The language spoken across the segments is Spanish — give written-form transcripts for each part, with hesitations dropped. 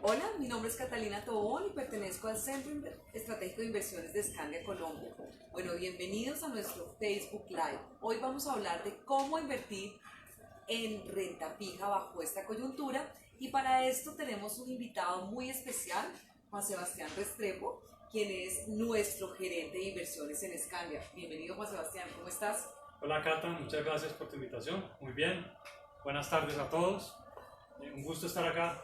Hola, mi nombre es Catalina Tobón y pertenezco al Centro Estratégico de Inversiones de Scandia Colombia. Bueno, bienvenidos a nuestro Facebook Live. Hoy vamos a hablar de cómo invertir en renta fija bajo esta coyuntura y para esto tenemos un invitado muy especial, Juan Sebastián Restrepo, quien es nuestro gerente de inversiones en Scandia. Bienvenido, Juan Sebastián, ¿cómo estás? Hola Cata, muchas gracias por tu invitación. Muy bien, buenas tardes a todos. Un gusto estar acá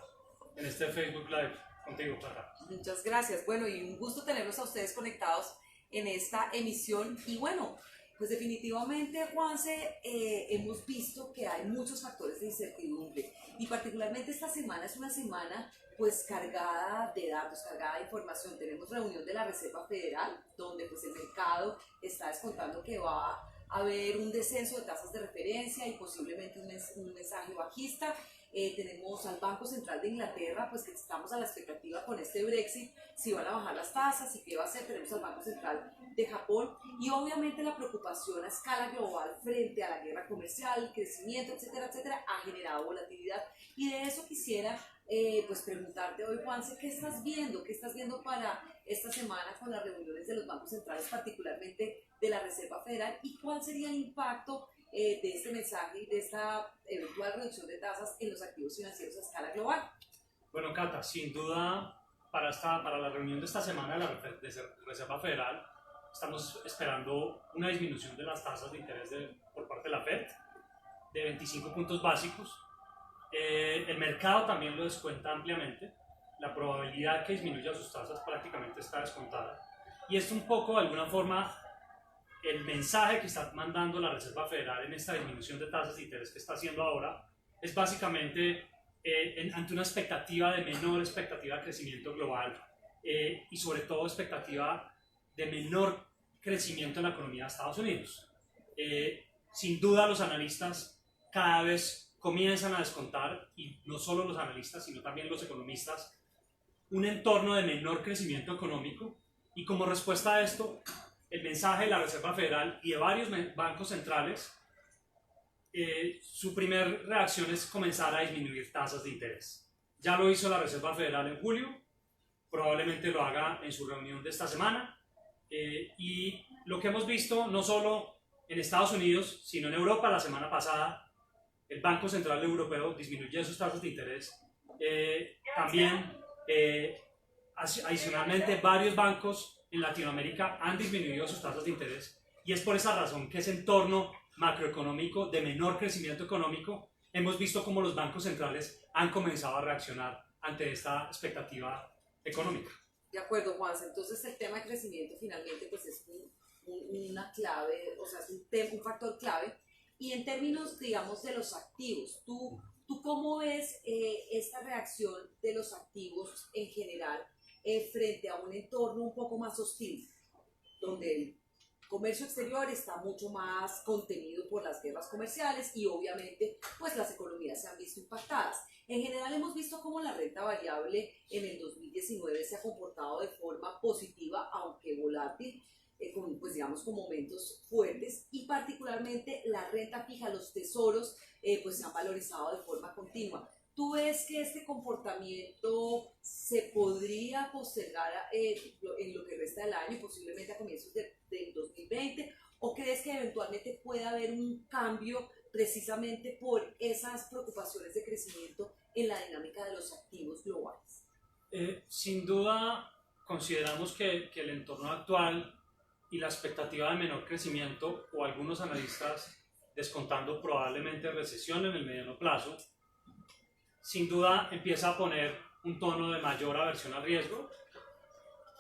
en este Facebook Live contigo, Cata. Muchas gracias. Bueno, y un gusto tenerlos a ustedes conectados en esta emisión. Y bueno, pues definitivamente, Juanse, hemos visto que hay muchos factores de incertidumbre y particularmente esta semana es una semana pues cargada de datos, cargada de información. Tenemos reunión de la Reserva Federal, donde pues el mercado está descontando que va a haber un descenso de tasas de referencia y posiblemente un mensaje bajista. Tenemos al Banco Central de Inglaterra, pues que estamos a la expectativa con este Brexit, si van a bajar las tasas y qué va a hacer. Tenemos al Banco Central de Japón y obviamente la preocupación a escala global frente a la guerra comercial, el crecimiento, etcétera, etcétera, ha generado volatilidad. Y de eso quisiera pues preguntarte hoy, Juanse, ¿qué estás viendo? ¿Qué estás viendo para esta semana con las reuniones de los bancos centrales, particularmente de la Reserva Federal? ¿Y cuál sería el impacto de este mensaje y de esta eventual reducción de tasas en los activos financieros a escala global? Bueno, Cata, sin duda para la reunión de esta semana de la Reserva Federal estamos esperando una disminución de las tasas de interés por parte de la Fed de 25 puntos básicos. El mercado también lo descuenta ampliamente. La probabilidad que disminuya sus tasas prácticamente está descontada. Y es un poco, de alguna forma, el mensaje que está mandando la Reserva Federal en esta disminución de tasas de interés que está haciendo ahora es básicamente ante una expectativa de menor expectativa de crecimiento global y sobre todo expectativa de menor crecimiento en la economía de Estados Unidos. Sin duda los analistas cada vez comienzan a descontar, y no solo los analistas sino también los economistas, un entorno de menor crecimiento económico, y como respuesta a esto el mensaje de la Reserva Federal y de varios bancos centrales, su primer reacción es comenzar a disminuir tasas de interés. Ya lo hizo la Reserva Federal en julio, probablemente lo haga en su reunión de esta semana, y lo que hemos visto no solo en Estados Unidos, sino en Europa la semana pasada, el Banco Central Europeo disminuyó sus tasas de interés. También, adicionalmente, varios bancos en Latinoamérica han disminuido sus tasas de interés, y es por esa razón que ese entorno macroeconómico de menor crecimiento económico, hemos visto cómo los bancos centrales han comenzado a reaccionar ante esta expectativa económica. De acuerdo, Juanse. Entonces el tema de crecimiento finalmente pues es una clave, o sea, es un factor clave. Y en términos, digamos, de los activos, ¿tú cómo ves esta reacción de los activos en general frente a un entorno un poco más hostil, donde el comercio exterior está mucho más contenido por las guerras comerciales y obviamente pues las economías se han visto impactadas? En general hemos visto cómo la renta variable en el 2019 se ha comportado de forma positiva, aunque volátil, pues digamos con momentos fuertes, y particularmente la renta fija, los tesoros, pues se han valorizado de forma continua. ¿Tú ves que este comportamiento se podría postergar en lo que resta del año, posiblemente a comienzos del 2020, o crees que eventualmente puede haber un cambio precisamente por esas preocupaciones de crecimiento en la dinámica de los activos globales? Sin duda consideramos que el entorno actual y la expectativa de menor crecimiento, o algunos analistas descontando probablemente recesión en el mediano plazo, sin duda empieza a poner un tono de mayor aversión al riesgo,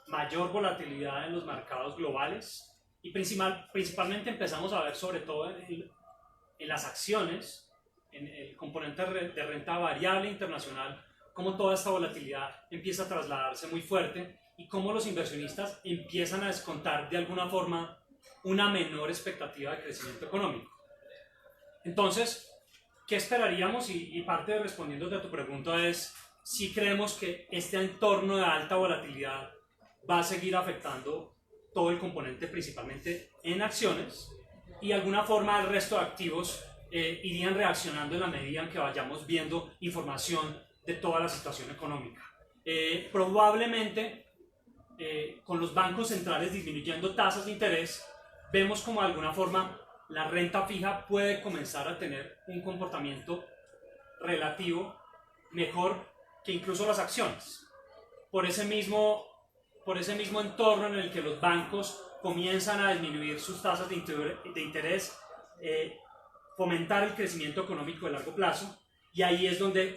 mayor volatilidad en los mercados globales, y principalmente empezamos a ver, sobre todo en las acciones, en el componente de renta variable internacional, cómo toda esta volatilidad empieza a trasladarse muy fuerte y cómo los inversionistas empiezan a descontar de alguna forma una menor expectativa de crecimiento económico. Entonces, ¿qué esperaríamos? Y parte de respondiendo a tu pregunta es si creemos que este entorno de alta volatilidad va a seguir afectando todo el componente, principalmente en acciones, y de alguna forma el resto de activos irían reaccionando en la medida en que vayamos viendo información de toda la situación económica. probablemente con los bancos centrales disminuyendo tasas de interés, vemos como de alguna forma la renta fija puede comenzar a tener un comportamiento relativo mejor que incluso las acciones. Por ese mismo entorno en el que los bancos comienzan a disminuir sus tasas de interés, fomentar el crecimiento económico de largo plazo, y ahí es donde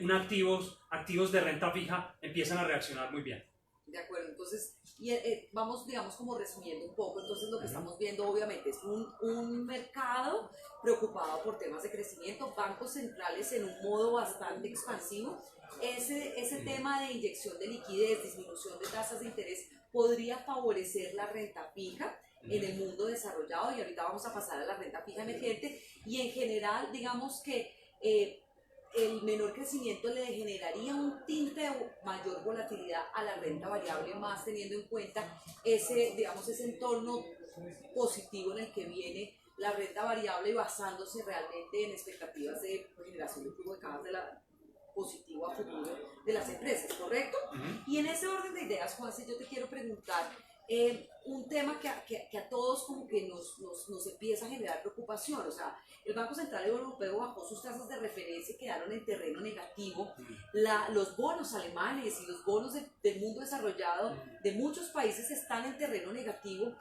activos de renta fija empiezan a reaccionar muy bien. De acuerdo, entonces vamos, digamos, como resumiendo un poco, entonces lo que estamos viendo obviamente es un mercado preocupado por temas de crecimiento, bancos centrales en un modo bastante expansivo, ese tema de inyección de liquidez, disminución de tasas de interés, podría favorecer la renta fija en el mundo desarrollado, y ahorita vamos a pasar a la renta fija emergente, y en general, digamos que el menor crecimiento le generaría un tinte de mayor volatilidad a la renta variable, más teniendo en cuenta ese entorno positivo en el que viene la renta variable y basándose realmente en expectativas de generación de flujo de caja positivo a futuro de las empresas, ¿correcto? Y en ese orden de ideas, Juanse, yo te quiero preguntar un tema que a todos como que nos empieza a generar preocupación. O sea, el Banco Central Europeo bajó sus tasas de referencia y quedaron en terreno negativo. Los bonos alemanes y los bonos del mundo desarrollado de muchos países están en terreno negativo,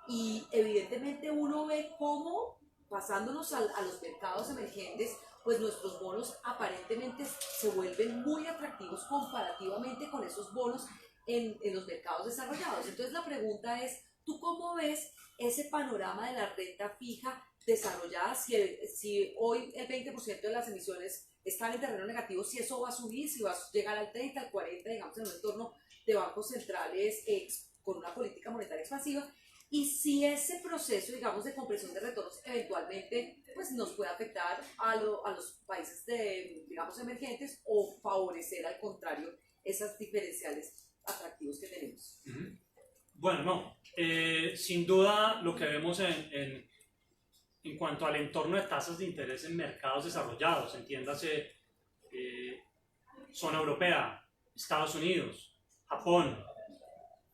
y evidentemente uno ve cómo, pasándonos a los mercados emergentes, pues nuestros bonos aparentemente se vuelven muy atractivos comparativamente con esos bonos en los mercados desarrollados. Entonces la pregunta es, ¿tú cómo ves ese panorama de la renta fija desarrollada? Si hoy el 20% de las emisiones están en terreno negativo, si eso va a subir, si va a llegar al 30, al 40, digamos, en un entorno de bancos centrales con una política monetaria expansiva, y si ese proceso, digamos, de compresión de retornos eventualmente pues nos puede afectar a los países digamos, emergentes, o favorecer al contrario esas diferenciales atractivos que tenemos. Bueno, no, sin duda lo que vemos en cuanto al entorno de tasas de interés en mercados desarrollados, entiéndase zona europea, Estados Unidos, Japón,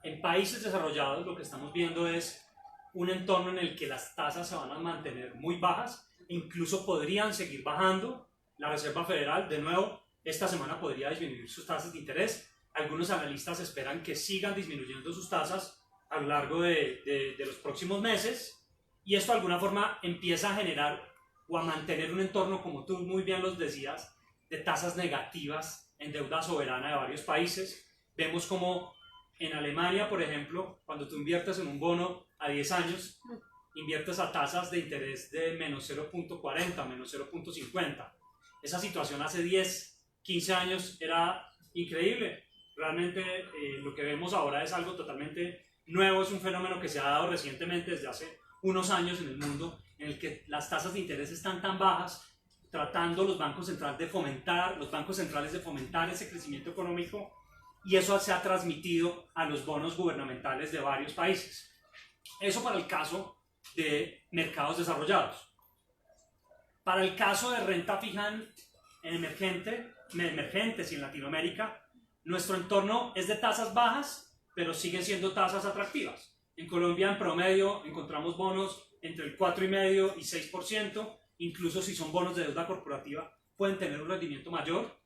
en países desarrollados lo que estamos viendo es un entorno en el que las tasas se van a mantener muy bajas, incluso podrían seguir bajando. La Reserva Federal, de nuevo, esta semana podría disminuir sus tasas de interés. Algunos analistas esperan que sigan disminuyendo sus tasas a lo largo de los próximos meses, y esto de alguna forma empieza a generar o a mantener un entorno, como tú muy bien los decías, de tasas negativas en deuda soberana de varios países. Vemos como en Alemania, por ejemplo, cuando tú inviertes en un bono a 10 años, inviertes a tasas de interés de menos 0.40, menos 0.50. Esa situación hace 10, 15 años era increíble. Realmente lo que vemos ahora es algo totalmente nuevo, es un fenómeno que se ha dado recientemente desde hace unos años en el mundo, en el que las tasas de interés están tan bajas, tratando los bancos centrales de fomentar ese crecimiento económico, y eso se ha transmitido a los bonos gubernamentales de varios países. Eso para el caso de mercados desarrollados. Para el caso de renta fija en emergentes y en Latinoamérica, nuestro entorno es de tasas bajas, pero siguen siendo tasas atractivas. En Colombia, en promedio, encontramos bonos entre el 4,5% y 6%, incluso si son bonos de deuda corporativa, pueden tener un rendimiento mayor.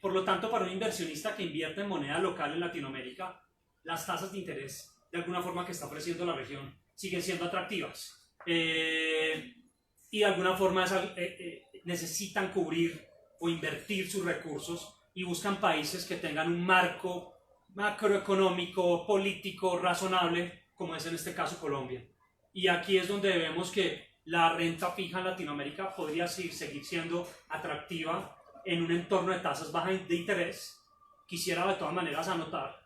Por lo tanto, para un inversionista que invierte en moneda local en Latinoamérica, las tasas de interés, de alguna forma, que está ofreciendo la región, siguen siendo atractivas. Y de alguna forma necesitan cubrir o invertir sus recursos, y buscan países que tengan un marco macroeconómico, político, razonable, como es en este caso Colombia. Y aquí es donde vemos que la renta fija en Latinoamérica podría seguir siendo atractiva en un entorno de tasas bajas de interés. Quisiera de todas maneras anotar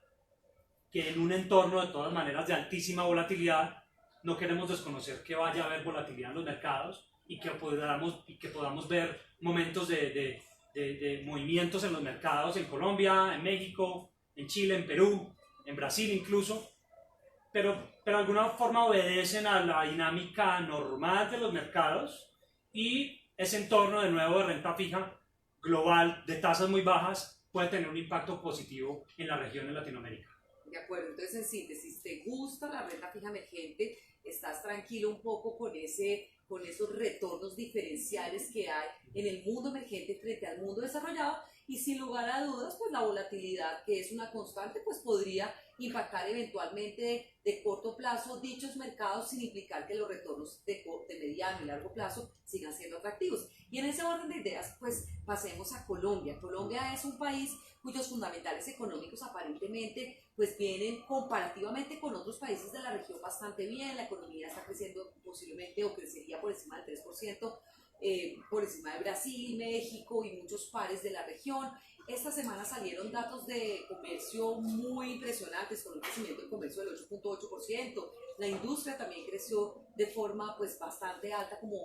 que en un entorno de todas maneras de altísima volatilidad, no queremos desconocer que vaya a haber volatilidad en los mercados, y que podamos ver momentos de movimientos en los mercados en Colombia, en México, en Chile, en Perú, en Brasil incluso, pero de alguna forma obedecen a la dinámica normal de los mercados, y ese entorno de nuevo de renta fija global de tasas muy bajas puede tener un impacto positivo en la región en Latinoamérica. De acuerdo, entonces en síntesis, ¿te gusta la renta fija emergente? ¿Estás tranquilo un poco con esos retornos diferenciales que hay en el mundo emergente frente al mundo desarrollado? Y sin lugar a dudas, pues la volatilidad, que es una constante, pues podría impactar eventualmente de corto plazo dichos mercados sin implicar que los retornos de mediano y largo plazo sigan siendo atractivos. Y en ese orden de ideas, pues pasemos a Colombia. Colombia es un país cuyos fundamentales económicos aparentemente pues vienen comparativamente con otros países de la región bastante bien. La economía está creciendo posiblemente o crecería por encima del 3%, por encima de Brasil, México y muchos pares de la región. Esta semana salieron datos de comercio muy impresionantes, con un crecimiento del comercio del 8.8%. La industria también creció de forma pues bastante alta como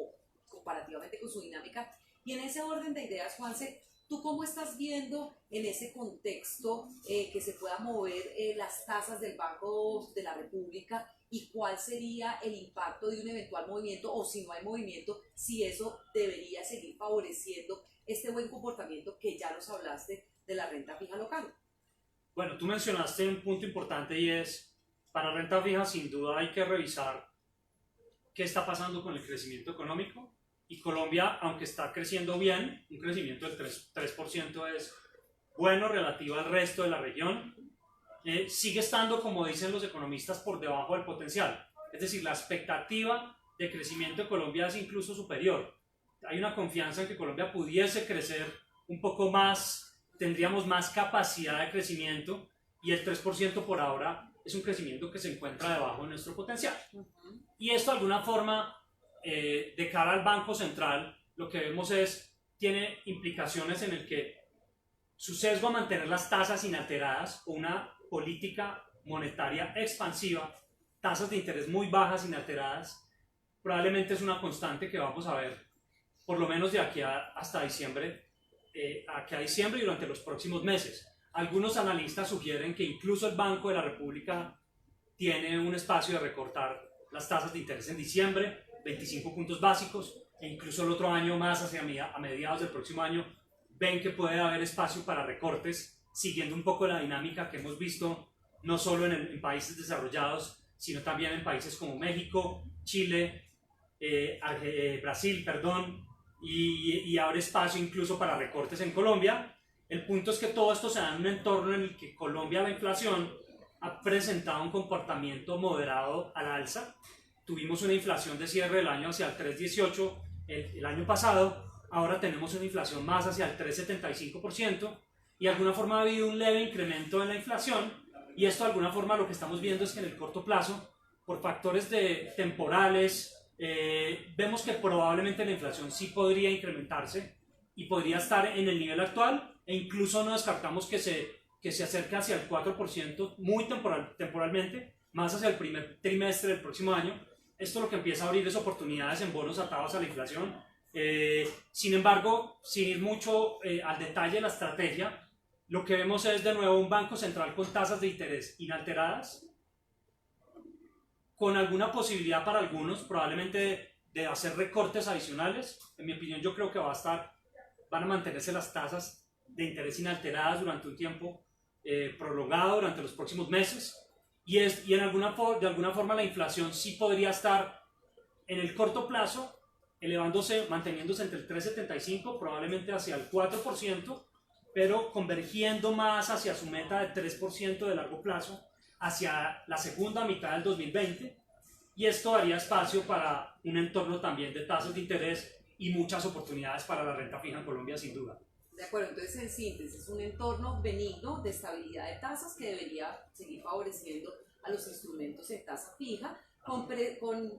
comparativamente con su dinámica. Y en ese orden de ideas, Juanse, ¿tú cómo estás viendo en ese contexto que se puedan mover las tasas del Banco de la República y cuál sería el impacto de un eventual movimiento, o si no hay movimiento, si eso debería seguir favoreciendo este buen comportamiento que ya nos hablaste de la renta fija local? Bueno, tú mencionaste un punto importante y es, para renta fija sin duda hay que revisar qué está pasando con el crecimiento económico. Y Colombia, aunque está creciendo bien, un crecimiento del 3% es bueno relativo al resto de la región, sigue estando, como dicen los economistas, por debajo del potencial. Es decir, la expectativa de crecimiento de Colombia es incluso superior. Hay una confianza en que Colombia pudiese crecer un poco más, tendríamos más capacidad de crecimiento, y el 3% por ahora es un crecimiento que se encuentra debajo de nuestro potencial. Y esto de alguna forma, de cara al Banco Central, lo que vemos tiene implicaciones en el que su sesgo a mantener las tasas inalteradas o una política monetaria expansiva, tasas de interés muy bajas inalteradas, probablemente es una constante que vamos a ver por lo menos de aquí hasta diciembre, aquí a diciembre y durante los próximos meses. Algunos analistas sugieren que incluso el Banco de la República tiene un espacio de recortar las tasas de interés en diciembre, 25 puntos básicos, e incluso el otro año más, a mediados del próximo año, ven que puede haber espacio para recortes, siguiendo un poco la dinámica que hemos visto no solo en países desarrollados, sino también en países como México, Chile, Brasil, perdón, y abre espacio incluso para recortes en Colombia. El punto es que todo esto se da en un entorno en el que Colombia, la inflación, ha presentado un comportamiento moderado al alza. Tuvimos una inflación de cierre del año hacia el 3,18 el año pasado, ahora tenemos una inflación más hacia el 3,75%, y de alguna forma ha habido un leve incremento en la inflación, y esto de alguna forma lo que estamos viendo es que en el corto plazo, por factores temporales, vemos que probablemente la inflación sí podría incrementarse y podría estar en el nivel actual, e incluso no descartamos que se acerque hacia el 4% muy temporalmente, más hacia el primer trimestre del próximo año. Esto lo que empieza a abrir es oportunidades en bonos atados a la inflación. Sin embargo, sin ir mucho al detalle de la estrategia, lo que vemos es de nuevo un banco central con tasas de interés inalteradas, con alguna posibilidad para algunos probablemente de hacer recortes adicionales. En mi opinión, yo creo que van a mantenerse las tasas de interés inalteradas durante un tiempo prolongado, durante los próximos meses. Y de alguna forma la inflación sí podría estar en el corto plazo elevándose, manteniéndose entre el 3,75, probablemente hacia el 4%, pero convergiendo más hacia su meta de 3% de largo plazo, hacia la segunda mitad del 2020, y esto daría espacio para un entorno también de tasas de interés y muchas oportunidades para la renta fija en Colombia, sin duda. De acuerdo, entonces en síntesis, un entorno benigno de estabilidad de tasas que debería seguir favoreciendo a los instrumentos en tasa fija, con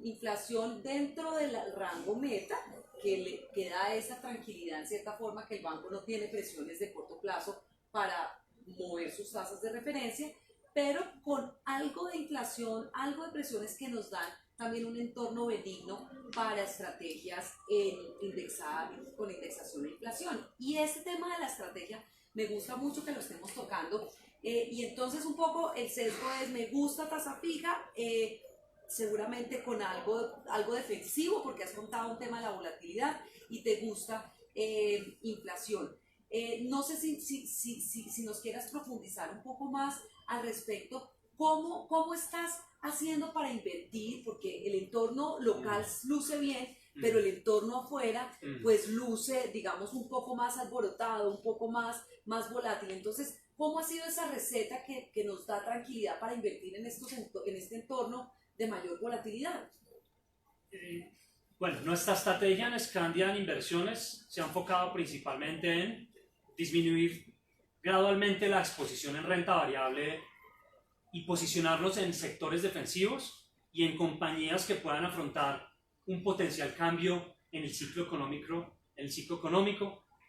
inflación dentro del rango meta, que da esa tranquilidad en cierta forma, que el banco no tiene presiones de corto plazo para mover sus tasas de referencia, pero con algo de inflación, algo de presiones que nos dan también un entorno benigno para estrategias con indexación de inflación. Y este tema de la estrategia me gusta mucho que lo estemos tocando, y entonces un poco el sesgo es: me gusta tasa fija, seguramente con algo defensivo porque has contado un tema de la volatilidad, y te gusta inflación. No sé si nos quieras profundizar un poco más al respecto. ¿Cómo estás haciendo para invertir? Porque el entorno local luce bien, pero el entorno afuera pues luce, digamos, un poco más alborotado, un poco más volátil. Entonces, ¿cómo ha sido esa receta que nos da tranquilidad para invertir en este entorno de mayor volatilidad? Bueno, nuestra estrategia en Scandian Inversiones se ha enfocado principalmente en disminuir gradualmente la exposición en renta variable y posicionarnos en sectores defensivos y en compañías que puedan afrontar un potencial cambio en el ciclo económico,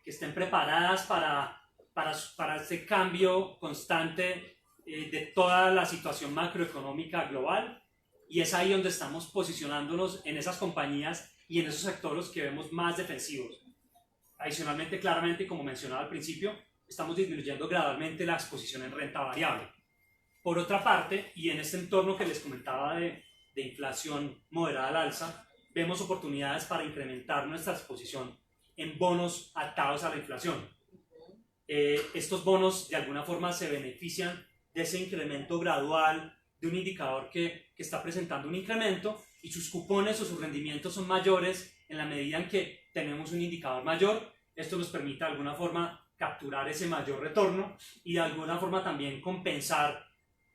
que estén preparadas para este cambio constante de toda la situación macroeconómica global, y es ahí donde estamos posicionándonos en esas compañías y en esos sectores que vemos más defensivos. Adicionalmente, claramente, como mencionaba al principio, estamos disminuyendo gradualmente la exposición en renta variable. Por otra parte, y en este entorno que les comentaba de inflación moderada al alza, vemos oportunidades para incrementar nuestra exposición en bonos atados a la inflación. Estos bonos de alguna forma se benefician de ese incremento gradual de un indicador que está presentando un incremento, y sus cupones o sus rendimientos son mayores en la medida en que tenemos un indicador mayor. Esto nos permite de alguna forma capturar ese mayor retorno y de alguna forma también compensar,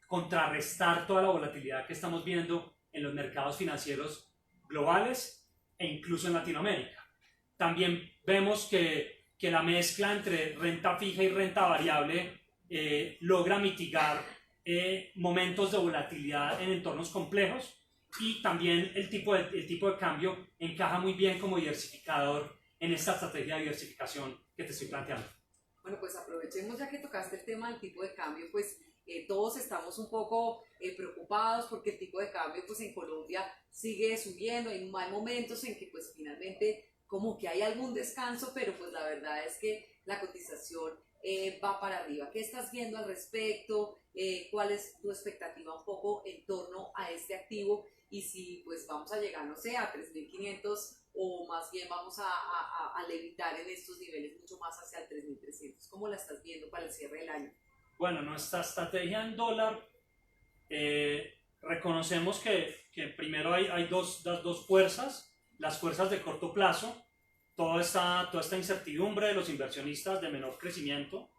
contrarrestar toda la volatilidad que estamos viendo en los mercados financieros globales e incluso en Latinoamérica. También vemos que la mezcla entre renta fija y renta variable logra mitigar momentos de volatilidad en entornos complejos, y también el tipo de cambio encaja muy bien como diversificador en esta estrategia de diversificación que te estoy planteando. Bueno, pues aprovechemos ya que tocaste el tema del tipo de cambio, pues todos estamos un poco preocupados porque el tipo de cambio pues en Colombia sigue subiendo. Hay momentos en que pues finalmente como que hay algún descanso, pero pues la verdad es que la cotización va para arriba. ¿Qué estás viendo al respecto? ¿Cuál es tu expectativa un poco en torno a este activo? Y si pues vamos a llegar, no sé, a 3.500, o más bien vamos a levitar en estos niveles mucho más hacia el 3.300. ¿Cómo la estás viendo para el cierre del año? Bueno, nuestra estrategia en dólar, reconocemos que primero hay las dos fuerzas, las fuerzas de corto plazo, toda esta incertidumbre de los inversionistas de menor crecimiento,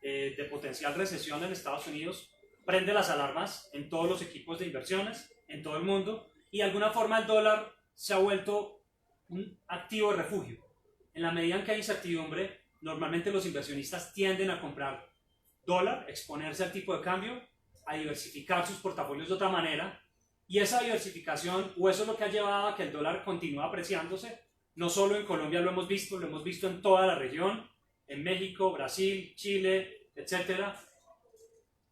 de potencial recesión en Estados Unidos, prende las alarmas en todos los equipos de inversiones, en todo el mundo, y de alguna forma el dólar se ha vuelto un activo de refugio. En la medida en que hay incertidumbre, normalmente los inversionistas tienden a comprar dólar, exponerse al tipo de cambio, a diversificar sus portafolios de otra manera, y esa diversificación, o eso es lo que ha llevado a que el dólar continúe apreciándose. No solo en Colombia lo hemos visto en toda la región, en México, Brasil, Chile, etc.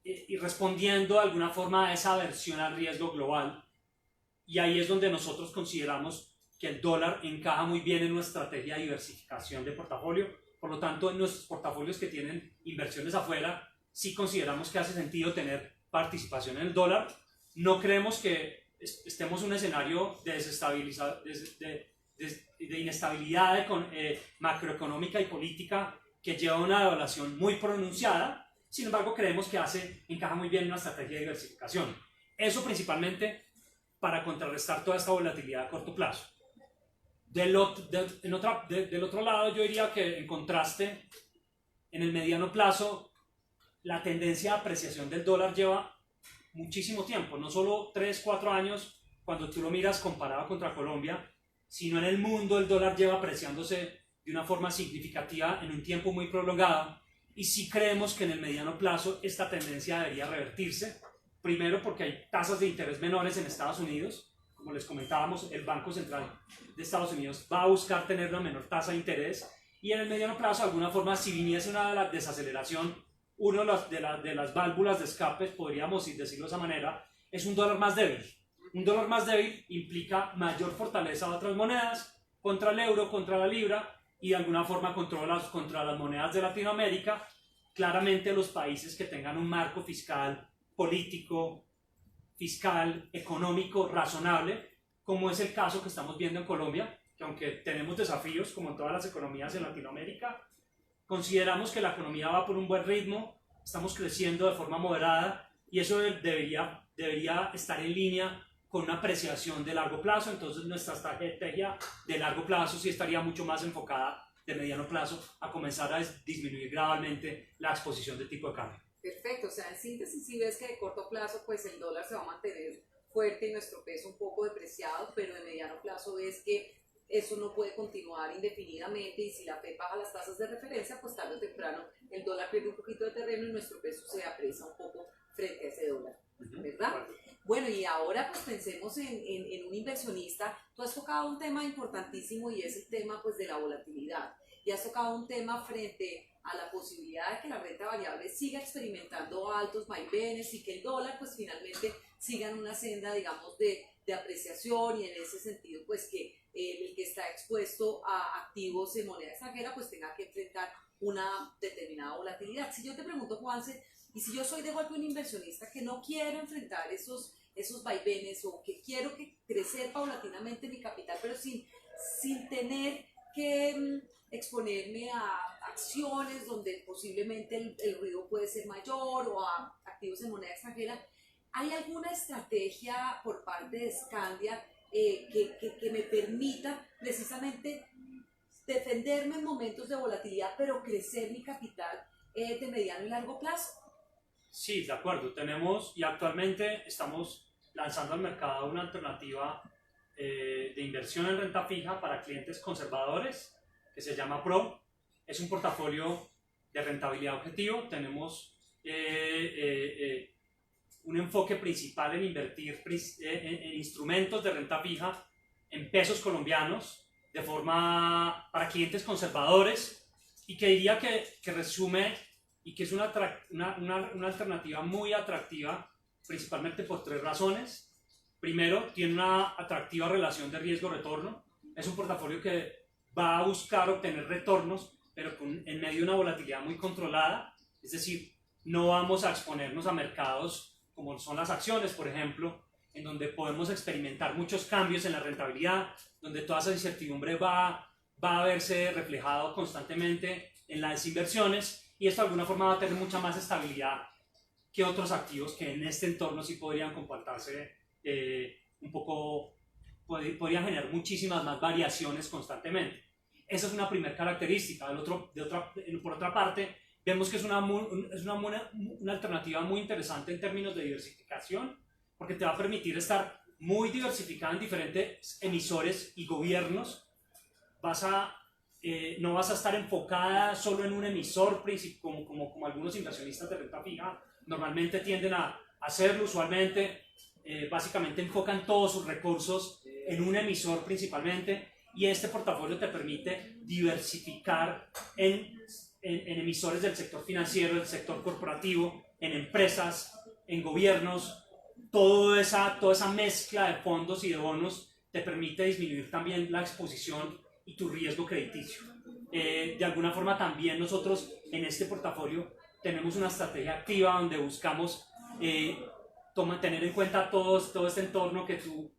Y respondiendo de alguna forma a esa aversión al riesgo global. Y ahí es donde nosotros consideramos que el dólar encaja muy bien en nuestra estrategia de diversificación de portafolio. Por lo tanto, en nuestros portafolios que tienen inversiones afuera, sí consideramos que hace sentido tener participación en el dólar. No creemos que estemos en un escenario de inestabilidad macroeconómica y política que lleva a una devaluación muy pronunciada. Sin embargo, creemos que encaja muy bien en una estrategia de diversificación. Eso principalmente para contrarrestar toda esta volatilidad a corto plazo. Del otro lado, yo diría que en contraste, en el mediano plazo, la tendencia de apreciación del dólar lleva muchísimo tiempo, no solo 3-4 años cuando tú lo miras comparado contra Colombia, sino en el mundo el dólar lleva apreciándose de una forma significativa en un tiempo muy prolongado, y sí creemos que en el mediano plazo esta tendencia debería revertirse, primero porque hay tasas de interés menores en Estados Unidos. Como les comentábamos, el Banco Central de Estados Unidos va a buscar tener una menor tasa de interés, y en el mediano plazo, de alguna forma, si viniese una desaceleración, una de las válvulas de escape, podríamos decirlo de esa manera, es un dólar más débil. Un dólar más débil implica mayor fortaleza de otras monedas, contra el euro, contra la libra, y de alguna forma contra las monedas de Latinoamérica. Claramente los países que tengan un marco fiscal, político, fiscal, económico razonable, como es el caso que estamos viendo en Colombia, que aunque tenemos desafíos como en todas las economías en Latinoamérica, consideramos que la economía va por un buen ritmo, estamos creciendo de forma moderada y eso debería estar en línea con una apreciación de largo plazo. Entonces nuestra estrategia de largo plazo sí estaría mucho más enfocada de mediano plazo a comenzar a disminuir gradualmente la exposición de tipo de cambio. Perfecto, o sea, en síntesis, si ves que de corto plazo pues el dólar se va a mantener fuerte y nuestro peso un poco depreciado, pero de mediano plazo ves que eso no puede continuar indefinidamente y si la Fed baja las tasas de referencia, pues tarde o temprano el dólar pierde un poquito de terreno y nuestro peso se aprecia un poco frente a ese dólar, ¿verdad? Bueno, y ahora pues pensemos en un inversionista. Tú has tocado un tema importantísimo y es el tema pues de la volatilidad. Y has tocado un tema frente a la posibilidad de que la renta variable siga experimentando altos vaivenes y que el dólar pues finalmente siga en una senda, digamos, de apreciación, y en ese sentido pues que el que está expuesto a activos en moneda extranjera pues tenga que enfrentar una determinada volatilidad. Si yo te pregunto, Juanse, y si yo soy de golpe un inversionista que no quiero enfrentar esos vaivenes o que quiero crecer paulatinamente mi capital, pero sin tener que exponerme a acciones donde posiblemente el ruido puede ser mayor o a activos en moneda extranjera, ¿hay alguna estrategia por parte de Scandia que me permita precisamente defenderme en momentos de volatilidad, pero crecer mi capital de mediano y largo plazo? Sí, de acuerdo. Tenemos y actualmente estamos lanzando al mercado una alternativa de inversión en renta fija para clientes conservadores que se llama PRO. Es un portafolio de rentabilidad objetivo. Tenemos un enfoque principal en invertir en instrumentos de renta fija en pesos colombianos de forma para clientes conservadores, y que diría que resume y que es una alternativa muy atractiva principalmente por tres razones. Primero, tiene una atractiva relación de riesgo-retorno. Es un portafolio que va a buscar obtener retornos, pero en medio de una volatilidad muy controlada. Es decir, no vamos a exponernos a mercados como son las acciones, por ejemplo, en donde podemos experimentar muchos cambios en la rentabilidad, donde toda esa incertidumbre va a verse reflejado constantemente en las inversiones, y esto de alguna forma va a tener mucha más estabilidad que otros activos que en este entorno sí podrían comportarse un poco, podrían generar muchísimas más variaciones constantemente. Esa es una primera característica. Por otra parte, vemos que es una alternativa muy interesante en términos de diversificación, porque te va a permitir estar muy diversificada en diferentes emisores y gobiernos. No vas a estar enfocada solo en un emisor como algunos inversionistas de renta fija normalmente tienden a hacerlo. Usualmente, básicamente enfocan todos sus recursos en un emisor principalmente, y este portafolio te permite diversificar en emisores del sector financiero, del sector corporativo, en empresas, en gobiernos. Toda esa mezcla de fondos y de bonos te permite disminuir también la exposición y tu riesgo crediticio. De alguna forma también nosotros en este portafolio tenemos una estrategia activa donde buscamos tener en cuenta todo este entorno que tú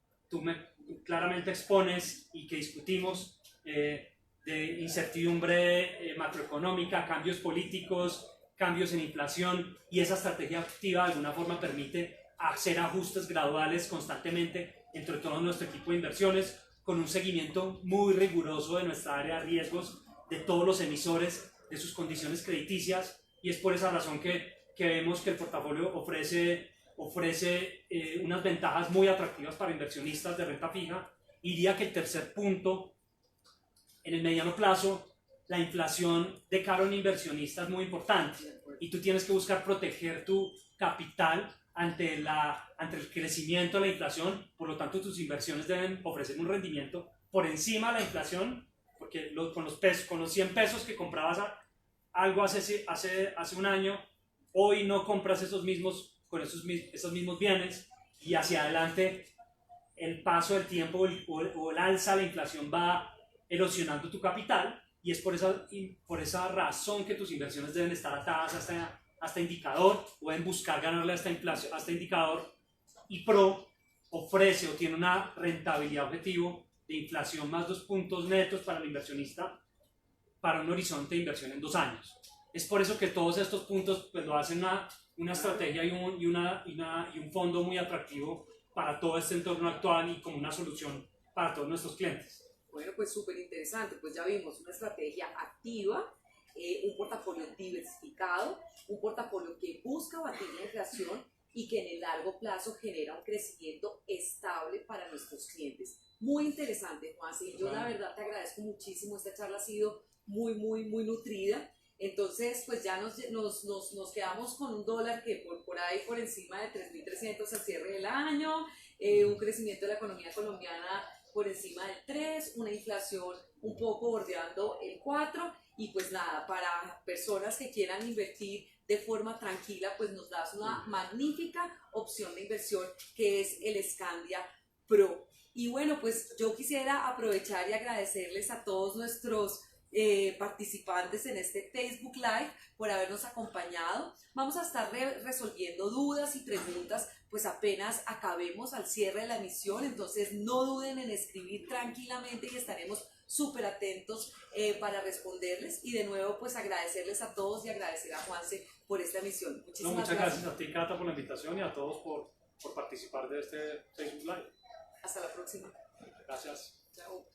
claramente expones y que discutimos, de incertidumbre macroeconómica, cambios políticos, cambios en inflación, y esa estrategia activa de alguna forma permite hacer ajustes graduales constantemente entre todo nuestro equipo de inversiones, con un seguimiento muy riguroso de nuestra área de riesgos, de todos los emisores, de sus condiciones crediticias, y es por esa razón que vemos que el portafolio ofrece unas ventajas muy atractivas para inversionistas de renta fija. Diría que el tercer punto, en el mediano plazo, la inflación de cara a un inversionista es muy importante, y tú tienes que buscar proteger tu capital ante el crecimiento de la inflación. Por lo tanto, tus inversiones deben ofrecer un rendimiento por encima de la inflación, porque con los 100 pesos que comprabas algo hace un año, hoy no compras esos mismos bienes, y hacia adelante el paso del tiempo o el alza de la inflación va erosionando tu capital, y es por esa razón que tus inversiones deben estar atadas a este indicador, o deben buscar ganarle a este indicador. Y PRO ofrece o tiene una rentabilidad objetivo de inflación más 2 puntos netos para el inversionista para un horizonte de inversión en 2 años. Es por eso que todos estos puntos pues, lo hacen una estrategia y un fondo muy atractivo para todo este entorno actual y como una solución para todos nuestros clientes. Bueno, pues súper interesante, pues ya vimos una estrategia activa, un portafolio diversificado, un portafolio que busca batir la inflación y que en el largo plazo genera un crecimiento estable para nuestros clientes. Muy interesante, Juanse, y yo la verdad te agradezco muchísimo, esta charla ha sido muy nutrida. Entonces, pues ya nos quedamos con un dólar que por ahí por encima de 3.300 al cierre del año, un crecimiento de la economía colombiana por encima del 3, una inflación un poco bordeando el 4, y pues nada, para personas que quieran invertir de forma tranquila, pues nos das una magnífica opción de inversión que es el Scandia Pro. Y bueno, pues yo quisiera aprovechar y agradecerles a todos nuestros participantes en este Facebook Live por habernos acompañado. Vamos a estar resolviendo dudas y preguntas pues apenas acabemos al cierre de la emisión, entonces no duden en escribir tranquilamente y estaremos súper atentos para responderles, y de nuevo pues agradecerles a todos y agradecer a Juanse por esta emisión. Muchas gracias a ti, Cata, por la invitación, y a todos por participar de este Facebook Live. Hasta la próxima. Gracias. Chao.